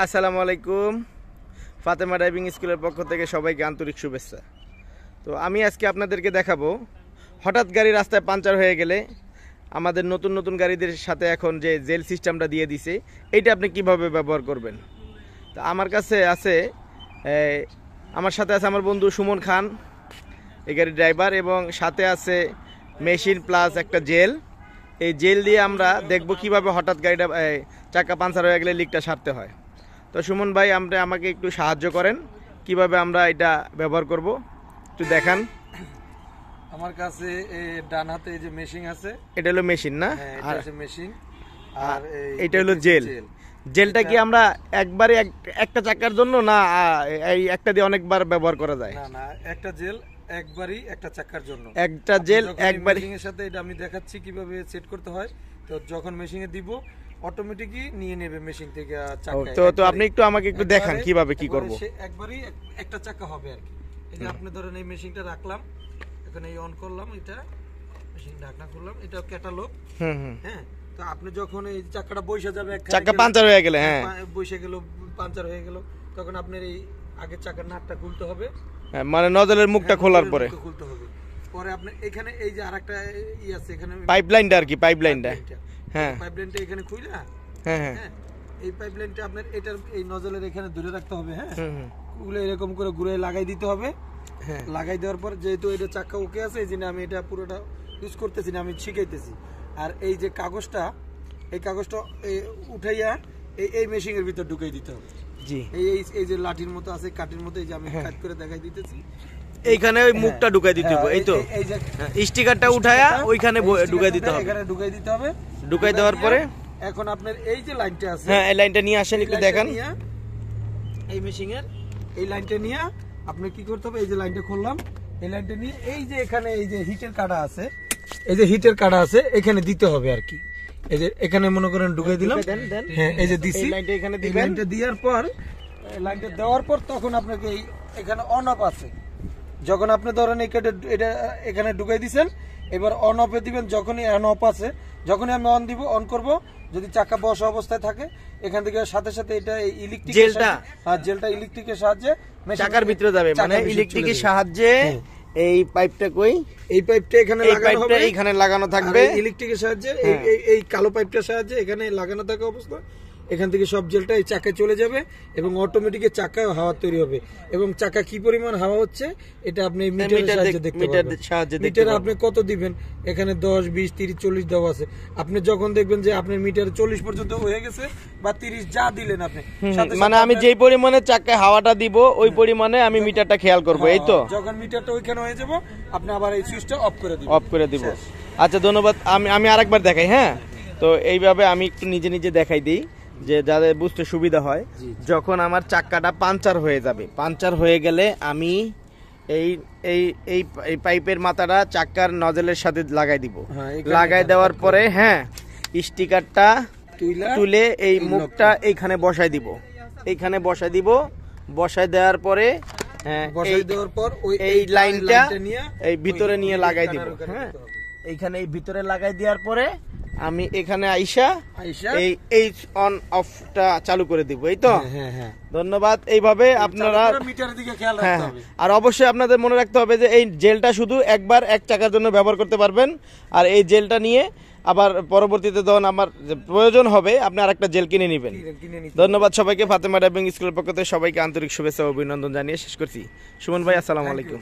আসসালামু আলাইকুম। ফাতেমা ড্রাইভিং স্কুলের পক্ষ থেকে সবাইকে আন্তরিক শুভেচ্ছা। তো আমি আজকে আপনাদেরকে দেখাবো হঠাৎ গাড়ি রাস্তায় পাঞ্চার হয়ে গেলে আমাদের নতুন নতুন গাড়িদের সাথে এখন যে জেল সিস্টেমটা দিয়ে দিছে এইটা আপনি কিভাবে ব্যবহার করবেন। তো আমার কাছে আছে, আমার সাথে আছে আমার বন্ধু সুমন খান, এই গাড়ির ড্রাইভার, এবং সাথে আছে মেশিন প্লাস একটা জেল। এই জেল দিয়ে আমরা দেখব কিভাবে হঠাৎ গাড়িটা চাকা পাঞ্চার হয়ে গেলে লিকটা সারতে হয়। তো সুমন ভাই, আমাকে একটু সাহায্য করেন কিভাবে আমরা এটা ব্যবহার করব, একটু দেখান। আমার কাছে ডান হাতে এই যে মেশিন আছে, এটা হলো মেশিন না? আর মেশিন, আর এটা হলো জেল। জেলটা কি আমরা একবারে একটা চাকার জন্য, না এই একটা দিয়ে অনেকবার ব্যবহার করা যায়? না না, একটা জেল একবারই একটা চাকার জন্য। একটা জেল একবারই। মেশিনের সাথে এটা আমি দেখাচ্ছি কিভাবে সেট করতে হয়। তো যখন মেশিনে দিব অটোমেটিকই নিয়ে নেবে মেশিন থেকে চাকা। তো আপনি একটু আমাকে একটু দেখান কিভাবে কি করব। একবারই একটা চাকা হবে আর কি। এই যে আপনি ধরেন এই মেশিনটা রাখলাম, এখানে অন করলাম, এটা মেশিন ঢাকনা খুললাম, এটা ক্যাটালগ। হ্যাঁ, তো আপনি যখন এই চাকাটা বসে যাবে, চাকা পাঞ্চার হয়ে গেলে, হ্যাঁ বসে গেল, পাঞ্চার হয়ে গেল, তখন আপনার এই আগের চাকার নাটটা খুলতে হবে, মানে নজলের মুখটা খোলার পরে খুলতে হবে। পরে আপনি এখানে এই যে আরেকটা ই আছে, এখানে পাইপলাইনটা আর কি, পাইপলাইনটা, হ্যাঁ পাইপলাইনটা এখানে খুইলা, হ্যাঁ হ্যাঁ, এই পাইপলাইনটা আপনার এটার এই নজলের এখানে ধরে রাখতে হবে। হ্যাঁ, ওগুলো এরকম করে ঘুরে লাগাই দিতে হবে। হ্যাঁ, লাগাই দেওয়ার পর যেহেতু এটা চাকা ওকে আছে, এই জন্য আমি এটা পুরোটা ইউজ করতেছি না, আমি শিখাইতেছি। আর এই যে কাগজটা, এই কাগজটা উঠাইয়া এই মেশিনের ভিতর ঢুকাই দিতে হবে। জি, এই যে লাঠির মতো আছে, কাঠির মতো, এই যে আমি কাট করে দেখাই দিতেছি, এইখানে ওই মুখটা ঢুকাই দিতে হবে। এই তো এই যে স্টিকারটা উঠায়া ওইখানে ঢুকাই দিতে হবে, এখানে ঢুকাই দিতে হবে। ঢুকাই দেওয়ার পরে এখন আপনার এই যে লাইনটা আছে, হ্যাঁ এই লাইনটা নিয়ে আসেন, একটু দেখান। এই মেশিনের এই লাইনটা নিয়ে আপনি কি করতে হবে, এই যে লাইনটা খুললাম, এই লাইনটা নিয়ে এই যে এখানে এই যে হিটের কাটা আছে, এই যে হিটের কাটা আছে এখানে দিতে হবে আর কি। এই যে এখানে মনে করেন ঢুকাই দিলাম, হ্যাঁ এই যে দিছি, লাইনটা এখানে দিবেন। লাইনটা দেওয়ার পর, লাইনটা দেওয়ার পর তখন আপনাকে এখানে অন অফ আছে, যখন আপনি ধরেন এটা এখানে ঢুকাই দিবেন, এবার অন অফে দিবেন। যখনই অন অফ আছে, যখনই আমি অন দিব, অন করব, যদি চাকা বসা অবস্থায় থাকে এখান থেকে সাথে সাথে এটা ইলেকট্রিক জেলটা, হ্যাঁ জেলটা ইলেকট্রিকের সাহায্যে চাকার ভিতরে যাবে, মানে ইলেকট্রিকের সাহায্যে এই পাইপটা কই, এই পাইপটা এখানে লাগানো হবে, এখানে লাগানো থাকবে ইলেকট্রিকের সাহায্যে, এই কালো পাইপটার সাহায্যে এখানে লাগানো থাকা অবস্থা, এখান থেকে সব জেলটা এই চাকায় চলে যাবে এবং অটোমেটিক চাকায় হাওয়া তৈরি হবে। এবং চাকা কি পরিমাণ হাওয়া হচ্ছে এটা আপনি মিটারের সাহায্যে দেখতে পারবেন। মিটারে আপনি কত দিবেন, এখানে 10, 20, 30, 40 দেওয়া আছে। আপনি যখন দেখবেন যে আপনার মিটারে 40 পর্যন্ত হয়ে গেছে বা 30 যা দিলেন আপনি, মানে আমি যেই পরিমাণে চাকায় হাওয়াটা দিব ওই পরিমাণে আমি মিটারটা খেয়াল করব। এই তো যখন মিটারটা ওইখানে হয়ে যাব, আপনি আবার এই সুইচটা অফ করে দিব। আচ্ছা ধন্যবাদ। আমি আরেকবার দেখাই। হ্যাঁ, তো এইভাবে আমি একটু নিজে নিজে দেখাই দিই যে যাদের বুঝতে সুবিধা হয়। যখন আমার চাকাটা পাঞ্চার হয়ে যাবে, পাঞ্চার হয়ে গেলে আমি এই এই এই পাইপের মাথাটা চাকার নজলের সাথে লাগাই দিব। লাগাই দেওয়ার পরে হ্যাঁ স্টিকারটা তুলে এই মুখটা এইখানে বসাই দিব, এইখানে বসাই দিব। বসাই দেওয়ার পরে এই লাইনটা এই ভিতরে নিয়ে লাগাই দিব। হ্যাঁ, এইখানে এই ভিতরে লাগাই দেওয়ার পরে আমি এখানে আইসা এই অন অফটা চালু করে দিব। এই তো ধন্যবাদ। এইভাবে আপনারা মিটারের দিকে খেয়াল রাখতে হবে। আর অবশ্যই আপনাদের মনে রাখতে হবে যে এই জেলটা শুধু একবার এক চাকার জন্য ব্যবহার করতে পারবেন। আর এই জেলটা নিয়ে আবার পরবর্তীতে যখন আমার প্রয়োজন হবে আপনি আরেকটা জেল কিনে নেবেন। ধন্যবাদ সবাইকে। ফাতেমা ড্রাইভিং স্কুলের পক্ষ থেকে সবাইকে আন্তরিক শুভেচ্ছা ও অভিনন্দন জানিয়ে শেষ করছি। সুমন ভাই, আসসালামু আলাইকুম।